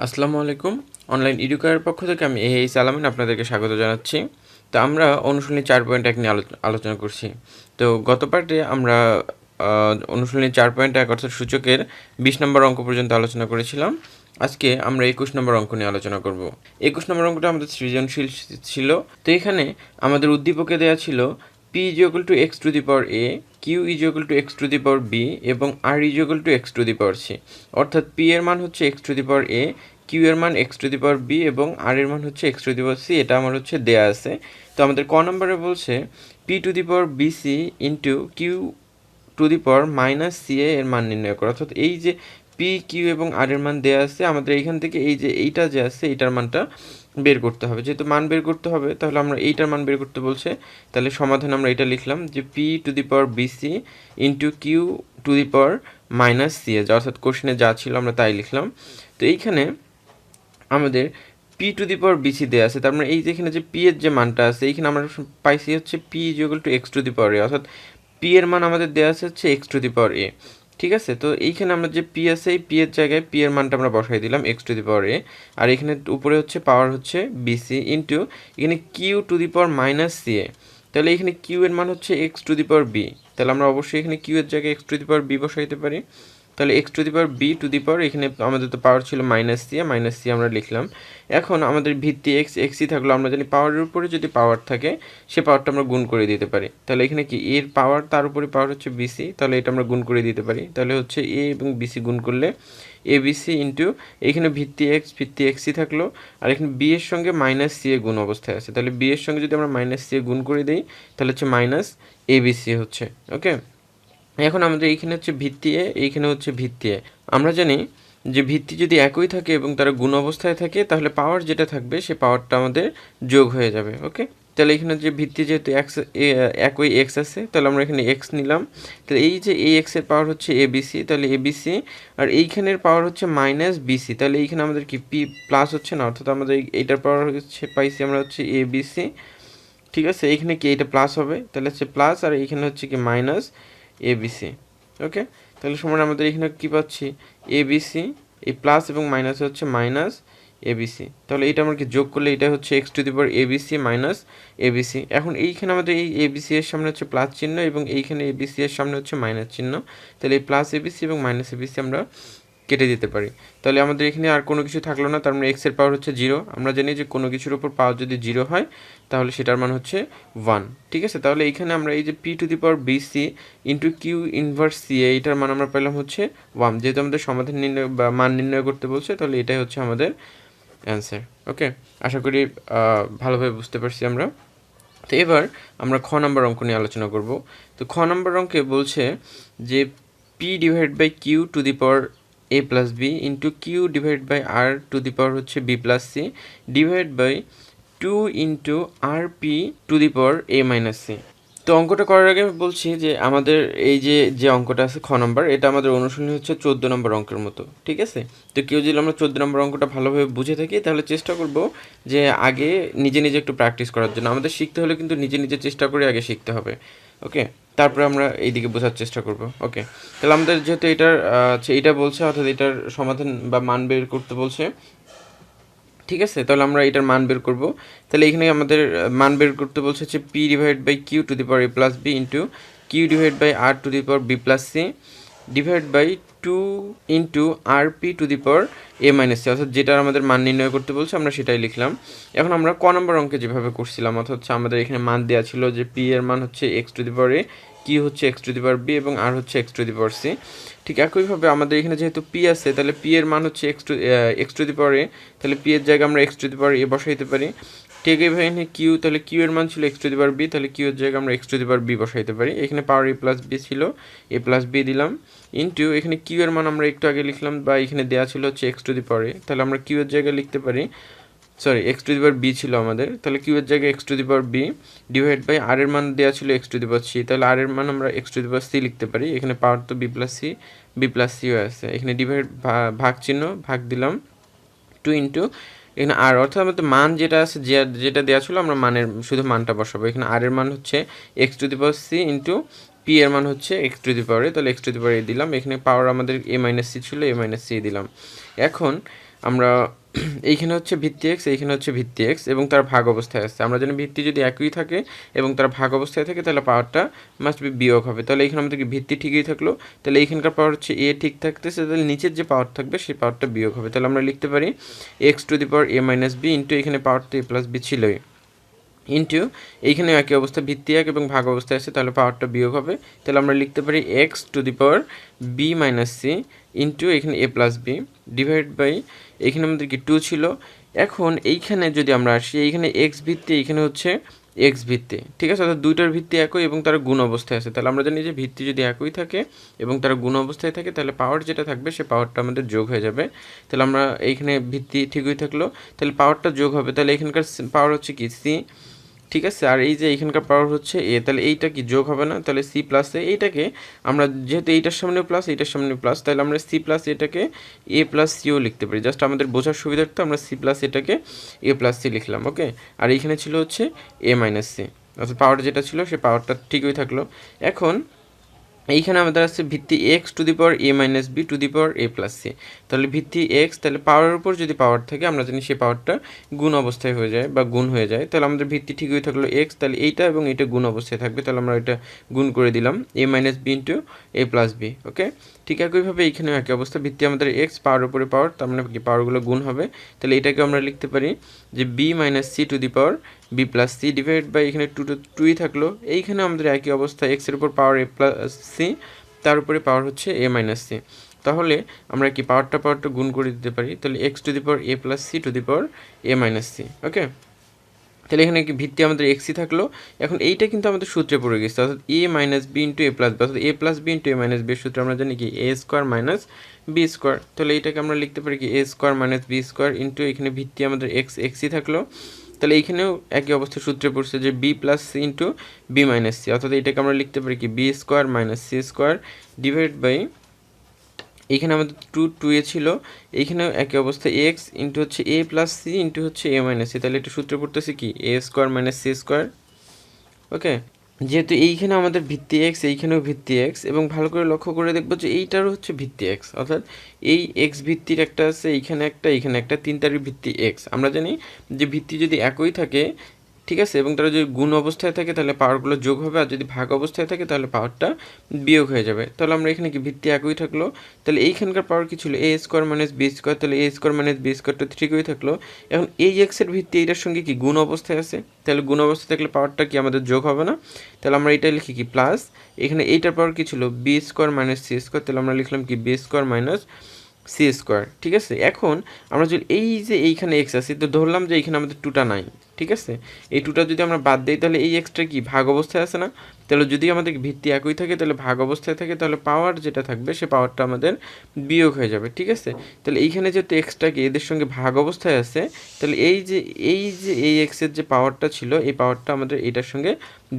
আসসালামু আলাইকুম। অনলাইন এডুকেয়ারের পক্ষ থেকে আমি আলামিন আপনাদেরকে স্বাগত জানাচ্ছি। তো আমরা অনুশীলনী 4.1 নিয়ে আলোচনা করছি। তো গত পার্টে আমরা অনুশীলনী 4.1 অর্থাৎ সূচকের 20 নম্বর অঙ্ক পর্যন্ত আলোচনা করেছিলাম। আজকে আমরা 21 নম্বর অঙ্ক নিয়ে আলোচনা করব। 21 নম্বর অঙ্কটা আমাদের সৃজনশীল ছিল। তো এখানে আমাদের উদ্দীপকে দেওয়া ছিল p = x to the power a, q = x to the power b এবং r = x to the power c। অর্থাৎ p এর মান হচ্ছে x to the power a, q এর মান x to the power b এবং r এর মান হচ্ছে x to the power c। এটা আমার হচ্ছে দেয়া আছে। তো আমাদের ক নম্বরে বলছে p to the power bc into q to the power minus ca এর মান নির্ণয় করো। অর্থাৎ এই যে p q এবং r এর মান দেয়া আছে, আমাদের এইখান থেকে এই যে এইটা যে আছে এইটার মানটা বের করতে হবে। যেহেতু মান বের করতে হবে তাহলে আমরা এইটার মান বের করতে বলছে, তাহলে সমাধান আমরা এটা লিখলাম যে p to the power bc into q to the power minus ca, অর্থাৎ কোশ্চেনে যা ছিল আমরা তাই লিখলাম। তো এইখানে আমাদের p two the power bc দেওয়া আছে, তার মানে এই যেখানে যে p এর যে মানটা আছে এইখানে আমরা পাইছি হচ্ছে p = x to the power a, অর্থাৎ p এর মান আমাদের দেওয়া আছে হচ্ছে x to the power a। ঠিক আছে, তো এইখানে আমরা যে p আছে এই p এর জায়গায় p এর মানটা আমরা বসাই দিলাম x to the power a, আর এখানে উপরে হচ্ছে পাওয়ার হচ্ছে bc ইন্টু এখানে q to the power minus ca। তাহলে এখানে q এর মান হচ্ছে x to the power b, তাহলে আমরা অবশ্যই এখানে q এর জায়গায় x to the power b বসাইতে পারি। তাহলে x to the power b to the power, এখানে আমাদের তো পাওয়ার ছিল মাইনাস সি আমরা লিখলাম। এখন আমাদের ভিত্তি এক্সই থাকলো, আমরা জানি পাওয়ারের উপরে যদি পাওয়ার থাকে সে পাওয়ারটা আমরা গুণ করে দিতে পারি। তাহলে এখানে কি এর পাওয়ার, তার উপরে পাওয়ার হচ্ছে বিসি, তাহলে এটা আমরা গুণ করে দিতে পারি। তাহলে হচ্ছে এ এবং বিসি গুণ করলে এ বিসি ইন্টু এখানে ভিত্তি এক্সই থাকলো, আর এখানে বি এর সঙ্গে মাইনাস সি এ গুণ অবস্থায় আছে। তাহলে বি এর সঙ্গে যদি আমরা মাইনাস সি এ গুণ করে দিই তাহলে হচ্ছে মাইনাস এ বিসি হচ্ছে। ওকে, এখন আমাদের এইখানে হচ্ছে ভিত্তি এ, এইখানে হচ্ছে ভিত্তি এ। আমরা জানি যে ভিত্তি যদি একই থাকে এবং তারা গুণ অবস্থায় থাকে তাহলে পাওয়ার যেটা থাকবে সে পাওয়ারটা আমাদের যোগ হয়ে যাবে। ওকে, তাহলে এখানে যে ভিত্তি যেহেতু একই এক্স আছে তাহলে আমরা এখানে এক্স নিলাম। তাহলে এই যে এই এক্সের পাওয়ার হচ্ছে এবিসি, তাহলে এবিসি, আর এইখানের পাওয়ার হচ্ছে মাইনাস বিসি, তাহলে এইখানে আমাদের কি পি প্লাস হচ্ছে না, অর্থাৎ আমাদের এইটার পাওয়ার হচ্ছে পাইছি আমরা হচ্ছে এবিসি। ঠিক আছে, এইখানে কি এটা প্লাস হবে, তাহলে হচ্ছে প্লাস, আর এইখানে হচ্ছে কি মাইনাস এবিসি। ওকে, তাহলে সমান আমাদের এখানে কি পাচ্ছি এবিসি, এই প্লাস এবং মাইনাস হচ্ছে মাইনাস এবিসি। তাহলে এটা আমরা কি যোগ করলে এটা হচ্ছে X to the power ABC minus ABC. এখন এইখানে আমাদের এই এবিসি এর সামনে হচ্ছে প্লাস চিহ্ন এবং এইখানে এবিসি এর সামনে হচ্ছে মাইনাস চিহ্ন, তাহলে এই প্লাস এবিসি এবং মাইনাস এবিসি আমরা কেটে দিতে পারি। তাহলে আমাদের এখানে আর কোনো কিছু থাকলো না, তার মানে এক্সের পাওয়ার হচ্ছে 0। আমরা জানি যে কোনো কিছুর উপর পাওয়ার যদি 0 হয় তাহলে সেটার মান হচ্ছে 1। ঠিক আছে, তাহলে এইখানে আমরা এই যে P to the power BC into Q inverse C এইটার মান আমরা পেলাম হচ্ছে 1। যেহেতু আমাদের সমাধান নির্ণয় বা মান নির্ণয় করতে বলছে তাহলে এটাই হচ্ছে আমাদের অ্যান্সার। ওকে, আশা করি ভালোভাবে বুঝতে পারছি আমরা। তো এবার আমরা খ নম্বর অঙ্ক নিয়ে আলোচনা করব। তো খ নম্বর অঙ্কে বলছে যে P divide by Q to the power a plus B into Q divide by R to the power হচ্ছে B plus C divide by 2 into R P to the power A minus C. তো অঙ্কটা করার আগে বলছি যে আমাদের এই যে অঙ্কটা আছে খ নম্বর, এটা আমাদের অনুশীলনী হচ্ছে 14 নম্বর অঙ্কের মতো। ঠিক আছে, তো কেউ যদি আমরা 14 নম্বর অঙ্কটা ভালোভাবে বুঝে থাকি তাহলে চেষ্টা করব যে আগে নিজে নিজে একটু প্র্যাকটিস করার জন্য। আমাদের শিখতে হলে কিন্তু নিজে নিজে চেষ্টা করে আগে শিখতে হবে। ওকে, তারপরে আমরা এইদিকে বোঝার চেষ্টা করব। ওকে, তাহলে আমাদের যেহেতু এইটা বলছে, অর্থাৎ এটার সমাধান বা মান বের করতে বলছে। ঠিক আছে, তাহলে আমরা এটার মান বের করব। তাহলে এখানে আমাদের মান বের করতে বলছে হচ্ছে P divide by Q to the power A plus B into Q divide by R to the power B plus C divide by 2 into R P to the power A minus C, অর্থাৎ যেটা আমাদের মান নির্ণয় করতে বলছে আমরা সেটাই লিখলাম। এখন আমরা ক নম্বর অঙ্কে যেভাবে করছিলাম, অর্থাৎ আমাদের এখানে মান দেওয়া ছিল যে পি এর মান হচ্ছে X to the power A, Q হচ্ছে X to the power B এবং আর হচ্ছে X to the power C. ঠিক একইভাবে আমাদের এখানে যেহেতু পি আছে তাহলে পি এর মান হচ্ছে এক্স টু দি পাওয়ার এ, তাহলে পি এর জায়গায় আমরা এক্স টু দি পাওয়ার এ বসাইতে পারি। ঠিক এইভাবে এখানে কিউ, তাহলে কিউ এর মান ছিল X to the power B, তাহলে কিউ এর জায়গায় আমরা X to the power B বসাইতে পারি। এখানে পাওয়ার এ প্লাস বি ছিল, এ প্লাস বি দিলাম ইন্টু এখানে কিউ এর মান আমরা একটু আগে লিখলাম বা এখানে দেওয়া ছিল হচ্ছে এক্স টু দি পাওয়ার এ, তাহলে আমরা কিউ এর জায়গায় লিখতে পারি, sorry X to the power B ছিল আমাদের, তাহলে কিউ এর জায়গায় X to the power B divide by R এর মান দেওয়া ছিল X to the power C, তাহলে আর এর মান আমরা X to the power C লিখতে পারি। এখানে পাওয়ার তো বি প্লাস সি হয়ে আছে, এখানে ডিভাইড ভাগ চিহ্ন ভাগ দিলাম 2 ইন্টু এখানে আর, অর্থাৎ আমাদের মান যেটা আছে যেটা দেওয়া ছিল আমরা মানের শুধু মানটা বসাবো। এখানে আর এর মান হচ্ছে X to the power C into P এর মান হচ্ছে এক্স টু দি পাওয়ার এ, তাহলে এক্স টু দি পাওয়ার এ দিলাম। এখানে পাওয়ার আমাদের এ মাইনাস সি ছিল, এ মাইনাস সি দিলাম। এখন আমরা এইখানে হচ্ছে ভিত্তি এক্স, এইখানে হচ্ছে ভিত্তি এক্স এবং তার ভাগ অবস্থায় আছে। আমরা জানি ভিত্তি যদি একই থাকে এবং তার ভাগ অবস্থায় থাকে তাহলে পাওয়ারটা মাস্ট বি বিয়োগ হবে। তাহলে এখানে আমাদের ভিত্তি ঠিকই থাকলো, তাহলে এইখানকার পাওয়ার হচ্ছে এ ঠিক থাকতেছে, তাহলে নিচের যে পাওয়ার থাকবে সেই পাওয়ারটা বিয়োগ হবে। তাহলে আমরা লিখতে পারি X to the power A minus B into এখানে পাওয়ার তো এ প্লাস বি ছিলই, ইন্টু এইখানে একই অবস্থা ভিত্তি এক এবং ভাগ অবস্থায় আছে, তাহলে পাওয়ারটা বিয়োগ হবে। তাহলে আমরা লিখতে পারি X to the power B minus C into এখানে A plus B divide by এখানে আমাদের কি 2 ছিল। এখন এইখানে যদি আমরা আসি, এইখানে এক্স ভিত্তি, এইখানে হচ্ছে এক্স ভিত্তি, ঠিক আছে, অর্থাৎ দুইটার ভিত্তি একই এবং তারা গুণ অবস্থায় আছে। তাহলে আমরা জানি যে ভিত্তি যদি একই থাকে এবং তারা গুণ অবস্থায় থাকে তাহলে পাওয়ার যেটা থাকবে সে পাওয়ারটা আমাদের যোগ হয়ে যাবে। তাহলে আমরা এইখানে ভিত্তি ঠিকই থাকলো, তাহলে পাওয়ারটা যোগ হবে, তাহলে এখানকার পাওয়ার হচ্ছে কি সি, ঠিক আছে, আর এই যে এইখানকার পাওয়ার হচ্ছে এ, তাহলে এইটা কি যোগ হবে না, তাহলে সি প্লাস এ, এইটাকে আমরা যেহেতু এইটার সামনে প্লাস এইটার সামনে প্লাস, তাহলে আমরা সি প্লাস এটাকে এ প্লাস সিও লিখতে পারি। জাস্ট আমাদের বোঝার সুবিধার্থে আমরা সি প্লাস এটাকে এ প্লাস সি লিখলাম, ওকে। আর এইখানে ছিল হচ্ছে এ মাইনাস সি, অর্থাৎ পাওয়ার যেটা ছিল সে পাওয়ারটা ঠিকই থাকলো। এখন এইখানে আমাদের আছে ভিত্তি X to the power A minus B to the power A plus C, তাহলে ভিত্তি এক্স, তাহলে পাওয়ারের উপর যদি পাওয়ার থাকে আমরা জানি সেই পাওয়ারটা গুণ অবস্থায় হয়ে যায় বা গুণ হয়ে যায়, তাহলে আমাদের ভিত্তি ঠিকই থাকলো এক্স, তাহলে এইটা এবং এইটা গুণ অবস্থায় থাকবে, তাহলে আমরা এটা গুণ করে দিলাম এ minus B into A plus B, ওকে। ঠিক একইভাবে এইখানে একই অবস্থা, ভিত্তি আমাদের এক্স, পাওয়ার উপরে পাওয়ার, তার মানে কি পাওয়ারগুলো গুণ হবে, তাহলে এটাকে আমরা লিখতে পারি যে B minus C to the power B plus C divide by এখানে টুই থাকলো, এইখানে আমাদের একই অবস্থা এক্সের উপর পাওয়ার এ প্লাস সি, তার উপরে পাওয়ার হচ্ছে এ মাইনাস সি, তাহলে আমরা কি পাওয়ারটা গুণ করে দিতে পারি, তাহলে X to the power A plus C to the power A minus C, okay. তাহলে এখানে কি ভিত্তি আমাদের এক্সই থাকলো। এখন এইটা কিন্তু আমাদের সূত্রে পড়ে গেছে, অর্থাৎ A minus B into A plus B, অর্থাৎ A plus B into A minus B সূত্রে আমরা জানি কি A square minus B square, তাহলে এইটাকে আমরা লিখতে পারি কি A square minus B square into এখানে ভিত্তি আমাদের এক্সই থাকলো, তাহলে এইখানেও একই অবস্থা সূত্রে পড়ছে যে B plus C into B minus C, অর্থাৎ এটাকে আমরা লিখতে পারি কি B square minus C square divide by এইখানে আমাদের টু এ ছিল, এইখানেও একই অবস্থা এক্স ইন্টু হচ্ছে এ প্লাস সি ইন্টু হচ্ছে এ মাইনাস সি, তাহলে এটা সূত্রে পড়তেছে কি A square minus C square, ওকে। যেহেতু এইখানে আমাদের ভিত্তি এক্স, এইখানেও ভিত্তি এক্স, এবং ভালো করে লক্ষ্য করে দেখবো যে এইটারও হচ্ছে ভিত্তি এক্স, অর্থাৎ এই এক্স ভিত্তির একটা আছে, এইখানে একটা তিনটারই ভিত্তি এক্স। আমরা জানি যে ভিত্তি যদি একই থাকে, ঠিক আছে, এবং তারা যদি গুণ অবস্থায় থাকে তাহলে পাওয়ারগুলো যোগ হবে, আর যদি ভাগ অবস্থায় থাকে তাহলে পাওয়ারটা বিয়োগ হয়ে যাবে। তাহলে আমরা এখানে কি ভিত্তি একই থাকলো, তাহলে এইখানকার পাওয়ার কি ছিল এ স্কোয়ার মাইনাস বি স্কোয়ার, তাহলে এ স্কোয়ার মাইনাস বি স্কোয়ারটা ঠিকই থাকলো। এখন এই এক্সের ভিত্তি এইটার সঙ্গে কি গুণ অবস্থায় আছে, তাহলে গুণ অবস্থায় থাকলে পাওয়ারটা কি আমাদের যোগ হবে না, তাহলে আমরা এটা লিখি কি প্লাস, এখানে এইটার পাওয়ার কি ছিল B square minus C square, তাহলে আমরা লিখলাম কি B square minus C square, ঠিক আছে। এখন আমরা যদি এই যে এইখানে এক্স আছে, তো ধরলাম যে এইখানে আমাদের টুটা নাই, ঠিক আছে, এই টুটা যদি আমরা বাদ দিই তাহলে এই এক্সটা কি ভাগ অবস্থায় আছে না, তাহলে যদি আমাদের ভিত্তি একই থাকে তাহলে ভাগ অবস্থায় থাকে, তাহলে পাওয়ার যেটা থাকবে সে পাওয়ারটা আমাদের বিয়োগ হয়ে যাবে, ঠিক আছে। তাহলে এইখানে যেহেতু এক্সটা কি এদের সঙ্গে ভাগ অবস্থায় আছে, তাহলে এই এক্সের যে পাওয়ারটা ছিল এই পাওয়ারটা আমাদের এটার সঙ্গে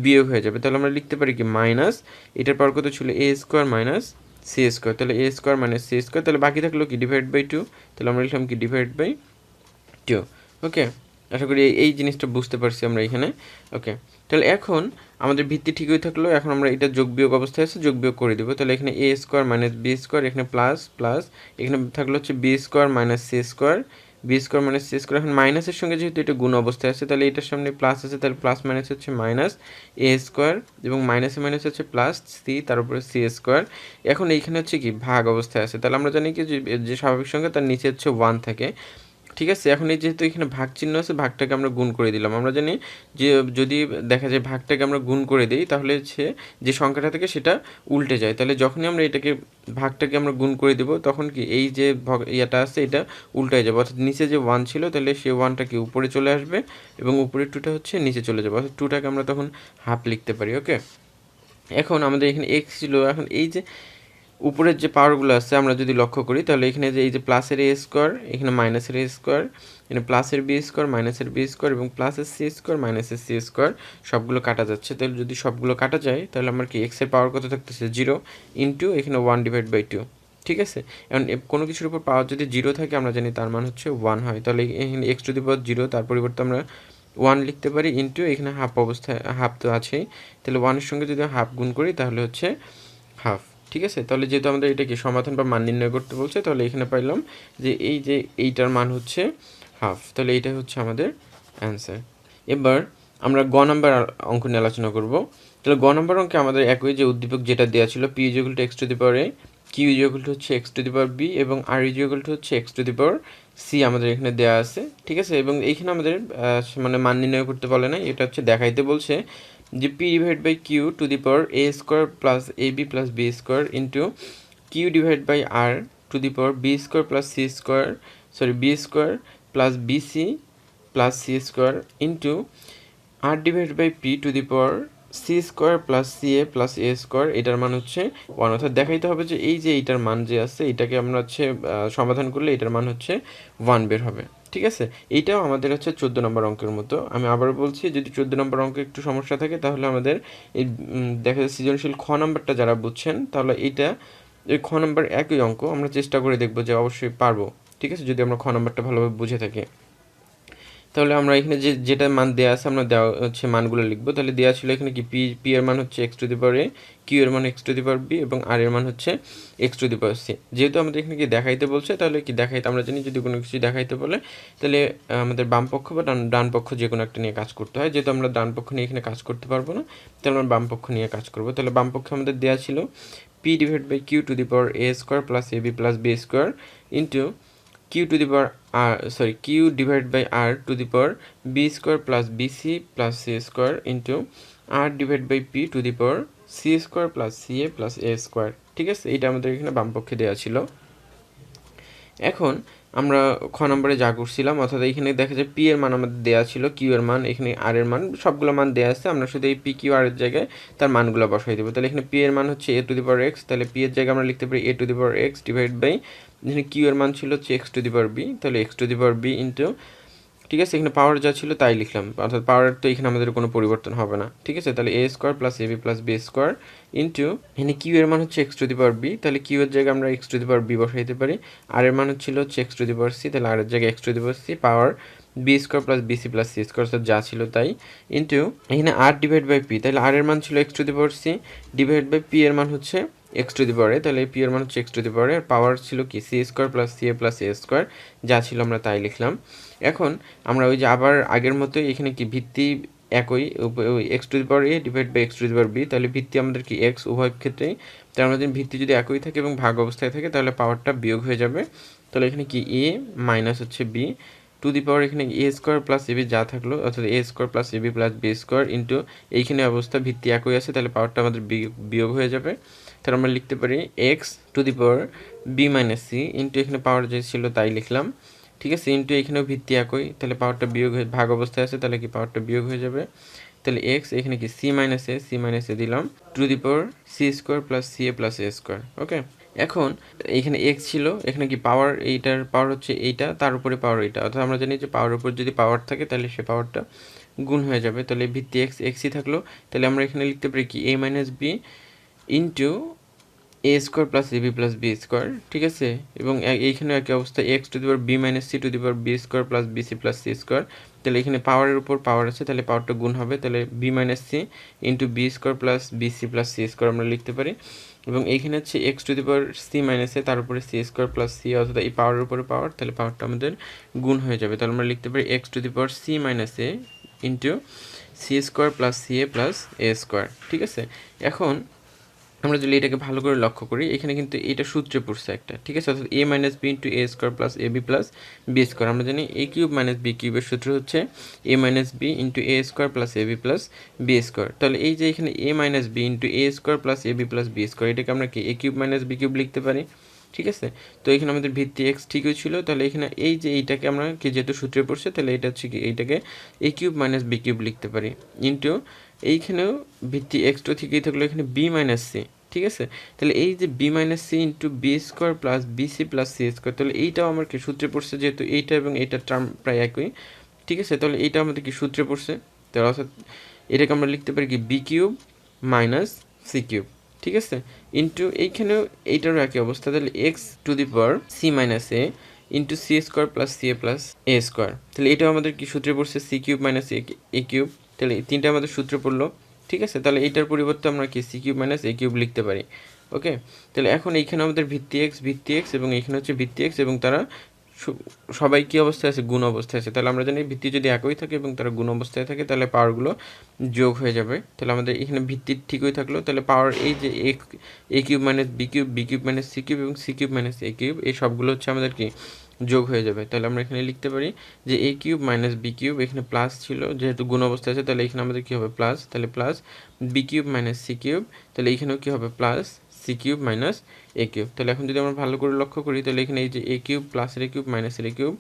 বিয়োগ হয়ে যাবে, তাহলে আমরা লিখতে পারি কি মাইনাস, এটার পাওয়ার কত ছিল এ স্কোয়ার মাইনাস সি স্কোয়ার, তাহলে A square minus C square, তাহলে বাকি থাকলো কি ডিভাইড বাই 2, তাহলে আমরা লিখলাম কি ডিভাইড বাই 2, ওকে। আশা করি এই জিনিসটা বুঝতে পারছি আমরা এখানে, ওকে। তাহলে এখন আমাদের ভিত্তি ঠিকই থাকলো, এখন আমরা এটা যোগ বিয়োগ অবস্থায় আছে, যোগ বিয়োগ করে দেবো, তাহলে এখানে A square minus B square, এখানে প্লাস প্লাস, এখানে থাকলো হচ্ছে B square minus C square, B square minus C square, এখন মাইনাসের সঙ্গে যেহেতু এটা গুণ অবস্থায় আছে তাহলে এটার সামনে প্লাস আছে, তাহলে প্লাস মাইনাস হচ্ছে মাইনাস এ স্কোয়ার, এবং মাইনাসে মাইনাস হচ্ছে প্লাস সি, তার উপরে সি স্কোয়ার। এখন এইখানে হচ্ছে কি ভাগ অবস্থায় আছে, তাহলে আমরা জানি কি যে স্বাভাবিক সংখ্যা তার নিচে হচ্ছে 1 থাকে, ঠিক আছে। এখন এই যেহেতু এখানে ভাগ চিহ্ন আছে, ভাগটাকে আমরা গুণ করে দিলাম। আমরা জানি যে যদি দেখা যায় ভাগটাকে আমরা গুণ করে দিই তাহলে হচ্ছে যে সংখ্যাটা থাকে সেটা উল্টে যায়, তাহলে যখনই আমরা এটাকে ভাগটাকে আমরা গুণ করে দেবো তখন কি এই যে ইয়াটা আছে এটা উল্টায় যাবে, অর্থাৎ নিচে যে 1 ছিল তাহলে সেই 1টা কি উপরে চলে আসবে এবং উপরের 2টা হচ্ছে নিচে চলে যাবে, অর্থাৎ 2টাকে আমরা তখন হাফ লিখতে পারি, ওকে। এখন আমাদের এখানে এক্স ছিল, এখন এই যে উপরের যে পাওয়ারগুলো আছে আমরা যদি লক্ষ্য করি তাহলে এখানে যে এই যে প্লাসের এ স্কোয়ার, এখানে মাইনাসের এ স্কোয়ার, এখানে প্লাসের বি স্কোয়ার, মাইনাসের বি স্কোয়ার এবং প্লাসের সি স্কোয়ার, মাইনাসের সি স্কোয়ার, সবগুলো কাটা যাচ্ছে, তাহলে যদি সবগুলো কাটা যায় তাহলে আমার কি এক্সের পাওয়ার কত থাকতেছে 0 ইন্টু এখানে 1 ডিভাইড বাই 2, ঠিক আছে। এখন কোনো কিছুর উপর পাওয়ার যদি 0 থাকে আমরা জানি তার মান হচ্ছে 1 হয়, তাহলে এখানে এক্স টু দি পাওয়ার 0 তার পরিবর্তে আমরা 1 লিখতে পারি ইন্টু এখানে হাফ অবস্থায় হাফ তো আছেই, তাহলে 1 এর সঙ্গে যদি হাফ গুণ করি তাহলে হচ্ছে হাফ, ঠিক আছে, তাহলে যেহেতু আমাদের এটা কি সমাধান বা মান নির্ণয় করতে বলছে, তাহলে এখানে পাইলাম যে এইটার মান হচ্ছে হাফ, তাহলে এইটাই হচ্ছে আমাদের অ্যান্সার। এবার আমরা গ নাম্বার অঙ্ক নিয়ে আলোচনা করব। তাহলে গ নাম্বার অঙ্কে আমাদের একই যে উদ্দীপক যেটা দেওয়া ছিল, P is equal to X to the power A, Q is equal to হচ্ছে X to the power B এবং আর ইজ ইকুয়াল টু হচ্ছে X to the power C আমাদের এখানে দেওয়া আছে। ঠিক আছে, এবং এইখানে আমাদের মানে মান নির্ণয় করতে বলে না, এটা হচ্ছে দেখাইতে বলছে যে P divide by Q to the power A square plus A B plus B square into Q divide by R to the power B square plus C square B square plus B C plus C square into R divide by P to the power C square plus C A plus A square, এটার মান হচ্ছে 1। অর্থাৎ দেখাইতে হবে যে এই যে এইটার মান যে আছে এটাকে আমরা হচ্ছে সমাধান করলে এটার মান হচ্ছে 1 বের হবে। ঠিক আছে, এইটাও আমাদের হচ্ছে 14 নম্বর অঙ্কের মতো। আমি আবার বলছি, যদি 14 নম্বর অঙ্কে একটু সমস্যা থাকে তাহলে আমাদের এই দেখা যায় সৃজনশীল খ নাম্বারটা যারা বুঝছেন তাহলে এইটা এই খ নাম্বার একই অঙ্ক আমরা চেষ্টা করে দেখবো যে অবশ্যই পারবো। ঠিক আছে, যদি আমরা খ নাম্বারটা ভালোভাবে বুঝে থাকি। তাহলে আমরা এখানে যেটা মান দেওয়া আছে আমরা দেওয়া হচ্ছে মানগুলো লিখবো। তাহলে দেওয়া ছিল এখানে কি পি এর মান হচ্ছে X to the power A, Q এর মান X to the power B এবং আর এর মান হচ্ছে X to the power C. যেহেতু আমাদের এখানে কি দেখাইতে বলছে, তাহলে কি দেখাইতে আমরা জানি যদি কোনো কিছু দেখাইতে বলে তাহলে আমাদের বাম পক্ষ বা ডান পক্ষ যে কোনো একটা নিয়ে কাজ করতে হয়। যেহেতু আমরা ডান পক্ষ নিয়ে এখানে কাজ করতে পারবো না, তাহলে আমরা বাম পক্ষ নিয়ে কাজ করবো। তাহলে বাম পক্ষে আমাদের দেওয়া ছিল P divide by Q to the power A square plus A B plus B square into q to the power q divided by r to the power b square plus bc plus c square into r divided by p to the power c square plus ca plus a square। ঠিক আছে, এটা আমাদের এখানে বাম পক্ষে দেওয়া ছিল। এখন আমরা খ নম্বরে যা করছিলাম, অর্থাৎ এখানে দেখা যায় পি এর মান আমাদের দেওয়া ছিল, কিউ এর মান, এখানে আর এর মান, সবগুলো মান দেওয়া আছে। আমরা শুধু এই পি কিউ আর এর জায়গায় তার মানগুলো বসাই দেবো। তাহলে এখানে পি এর মান হচ্ছে A to the power X, তাহলে পি এর জায়গায় আমরা লিখতে পারি A to the power X divide by এখানে কিউ এর মান ছিল হচ্ছে X to the power B, তাহলে X to the power B into, ঠিক আছে, এখানে পাওয়ার যা ছিল তাই লিখলাম, অর্থাৎ পাওয়ার তো এখানে আমাদের কোনো পরিবর্তন হবে না। ঠিক আছে, তাহলে A square plus A B plus B square into এখানে কিউ এর মান হচ্ছে X to the power B, তাহলে কিউ এর জায়গায় আমরা X to the power B বসাইতে পারি। আর এর মান হচ্ছিল হচ্ছে X to the power C, তাহলে আর এর জায়গায় X to the power C power B square plus BC plus C square, যা ছিল তাই ইন্টু এখানে আর ডিভাইড বাই পি, তাহলে আর এর মান ছিল X to the power C divide by P এর মান হচ্ছে এক্স টু দি পাওয়ার এ, তাহলে পি এর মান হচ্ছে এক্স টু দি পাওয়ার এ, আর পাওয়ার ছিল কি C square plus C A plus A square, যা ছিল আমরা তাই লিখলাম। এখন আমরা ওই যে আবার আগের মতোই এখানে কি ভিত্তি একই, X to the power A divide by X to the power B, তাহলে ভিত্তি আমাদের কি এক্স উভয় ক্ষেত্রেই, তার আমাদের ভিত্তি যদি একই থাকে এবং ভাগ অবস্থায় থাকে তাহলে পাওয়ারটা বিয়োগ হয়ে যাবে। তাহলে এখানে কি এ মাইনাস হচ্ছে বি টু দি পাওয়ার এখানে এ স্কোয়ার প্লাস এবি যা থাকলো, অর্থাৎ A square plus AB plus B square into এইখানে অবস্থা ভিত্তি একই আছে, তাহলে পাওয়ারটা আমাদের বিয়োগ হয়ে যাবে। তাহলে আমরা লিখতে পারি X to the power B minus C into এখানে পাওয়ার যে ছিল তাই লিখলাম। ঠিক আছে, ইন্টু এখানেও ভিত্তি একই, তাহলে পাওয়ারটা বিয়োগ হয়ে ভাগ অবস্থায় আছে, তাহলে কি পাওয়ারটা বিয়োগ হয়ে যাবে। তাহলে এক্স এখানে কি সি মাইনাস এ দিলাম to the power C square plus C A plus A square. Okay, এখন এখানে এক্স ছিল, এখানে কি পাওয়ার, এইটার পাওয়ার হচ্ছে এইটা, তার উপরে পাওয়ার এইটা, অর্থাৎ আমরা জানি যে পাওয়ার উপর যদি পাওয়ার থাকে তাহলে সে পাওয়ারটা গুণ হয়ে যাবে। তাহলে ভিত্তি এক্সই থাকলো, তাহলে আমরা এখানে লিখতে পারি কি A minus B into A square plus A B plus B square. ঠিক আছে, এবং এইখানে একই অবস্থা X to the power B minus C to the power B square plus BC plus C square. তাহলে এখানে পাওয়ারের উপর পাওয়ার আছে, তাহলে পাওয়ারটা গুণ হবে, তাহলে B minus C into B square plus BC plus C square আমরা লিখতে পারি। এবং এইখানে হচ্ছে X to the power C minus A, তার উপরে সি স্কোয়ার প্লাস সি, অর্থাৎ এই পাওয়ারের উপরে পাওয়ার, তাহলে পাওয়ারটা আমাদের গুণ হয়ে যাবে। তাহলে আমরা লিখতে পারি X to the power C minus A into C square plus C A plus A square. ঠিক আছে, এখন আমরা যদি এটাকে ভালো করে লক্ষ্য করি, এখানে কিন্তু এটা সূত্রে পড়ছে একটা। ঠিক আছে, অর্থাৎ A minus B into A square plus A B plus B square. আমরা জানি এ কিউব মাইনাস বি কিউবের সূত্র হচ্ছে এ minus B into A square plus A B plus B square. তাহলে এই যে এখানে এ minus B into A square plus A B plus B square, এটাকে আমরা কি এ কিউব মাইনাস বি কিউব লিখতে পারি। ঠিক আছে, তো এখানে আমাদের ভিত্তি এক্স ঠিকই ছিল, তাহলে এখানে এই যে এইটাকে আমরা কি যেহেতু সূত্রে পড়ছে, তাহলে এটা হচ্ছে কি এইটাকে এ কিউব মাইনাস বি কিউব লিখতে পারি ইন্টু এইখানেও ভিত্তি এক্স তো ঠিকই থাকলো, এখানে বি মাইনাস সি। ঠিক আছে, তাহলে এই যে B minus C into B square plus BC plus C square, তাহলে এইটাও আমার কি সূত্রে পড়ছে, যেহেতু এইটা এবং এইটার টার্ম প্রায় একই। ঠিক আছে, তাহলে এইটা আমাদের কি সূত্রে পড়ছে, তাহলে অর্থাৎ এটাকে আমরা লিখতে পারি কি B cube minus C cube. ঠিক আছে, ইন্টু এইখানেও এইটারও একই অবস্থা, তাহলে X to the power C minus A into C square plus C A plus A square, তাহলে এটাও আমাদের কি সূত্রে পড়ছে C cube minus A cube, তাহলে এই তিনটা আমাদের সূত্রে পড়লো। ঠিক আছে, তাহলে এইটার পরিবর্তে আমরা কি C cube minus A cube লিখতে পারি। ওকে, তাহলে এখন এইখানে আমাদের ভিত্তি এক্স এবং এইখানে হচ্ছে ভিত্তি এক্স এবং তারা সবাই কী অবস্থায় আছে, গুণ অবস্থায় আছে। তাহলে আমরা জানি ভিত্তি যদি একই থাকে এবং তারা গুণ অবস্থায় থাকে তাহলে পাওয়ারগুলো যোগ হয়ে যাবে। তাহলে আমাদের এখানে ভিত্তি ঠিকই থাকলো, তাহলে পাওয়ার এই যে A cube minus B cube minus C cube এবং C cube minus A cube, এই সবগুলো হচ্ছে আমাদের কি যোগ হয়ে যাবে। তাহলে আমরা এখানে লিখতে পারি যে A cube minus B cube, এখানে প্লাস ছিল যেহেতু গুণ অবস্থায় আছে, তাহলে এখানে আমাদের কী হবে প্লাস, তাহলে plus B cube minus C cube, তাহলে এইখানেও কী হবে plus C cube minus A cube. তাহলে এখন যদি আমরা ভালো করে লক্ষ্য করি তাহলে এখানে এই যে এ কিউব প্লাসের এ কিউব মাইনাসের এ কিউব,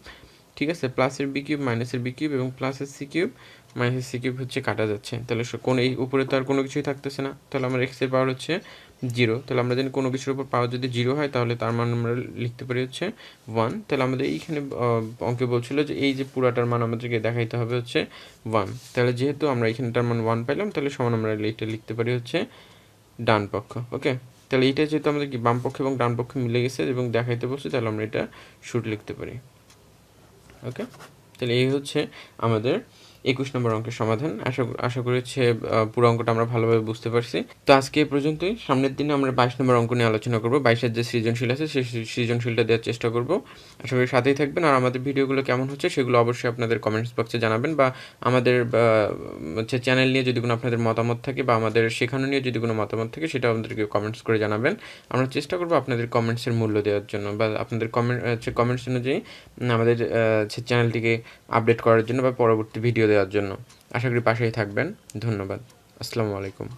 ঠিক আছে, প্লাসের বি কিউব মাইনাসের বি কিউব এবং প্লাসের সি কিউব মাইনাসের সি কিউব হচ্ছে কাটা যাচ্ছে। তাহলে কোন এই উপরে তো আর কোনো কিছুই থাকতেছে না, তাহলে আমার এক্সের পাওয়ার হচ্ছে 0। তাহলে আমরা জানি কোনো কিছুর উপর পাওয়ার যদি 0 হয় তাহলে তার মান আমরা লিখতে পারি হচ্ছে 1। তাহলে আমাদের এইখানে অঙ্কে বলছিল যে এই যে পুরাটার মান আমাদেরকে দেখাইতে হবে হচ্ছে 1। তাহলে যেহেতু আমরা এখানটার মান 1 পাইলাম তাহলে সমান আমরা এটা লিখতে পারি হচ্ছে ডান পক্ষ। ওকে, তাহলে এইটা যেহেতু আমাদের কি বাম পক্ষ এবং ডান পক্ষ মিলে গেছে এবং দেখাইতে বলছে, তাহলে আমরা এটা শুট লিখতে পারি। ওকে, তাহলে এই হচ্ছে আমাদের 21 নম্বর অঙ্কের সমাধান। আশা করি হচ্ছে পুরো অঙ্কটা আমরা ভালোভাবে বুঝতে পারছি। তো আজকে এই পর্যন্তই। সামনের দিনে আমরা 22 নম্বর অঙ্ক নিয়ে আলোচনা করব। 22-এর যে সৃজনশীল আছে সেই সৃজনশীলটা দেওয়ার চেষ্টা করব। আশা করি সাথেই থাকবেন। আর আমাদের ভিডিওগুলো কেমন হচ্ছে সেগুলো অবশ্যই আপনাদের কমেন্টস বক্সে জানাবেন, বা আমাদের হচ্ছে চ্যানেল নিয়ে যদি কোনো আপনাদের মতামত থাকে বা আমাদের শেখানো নিয়ে যদি কোনো মতামত থাকে সেটা আমাদেরকে কমেন্টস করে জানাবেন। আমরা চেষ্টা করব আপনাদের কমেন্টসের মূল্য দেওয়ার জন্য, বা আপনাদের কমেন্টস অনুযায়ী আমাদের চ্যানেলটিকে আপডেট করার জন্য বা পরবর্তী ভিডিও দেওয়ার জন্য। আশা করি পাশেই থাকবেন। ধন্যবাদ। আসসালামু আলাইকুম।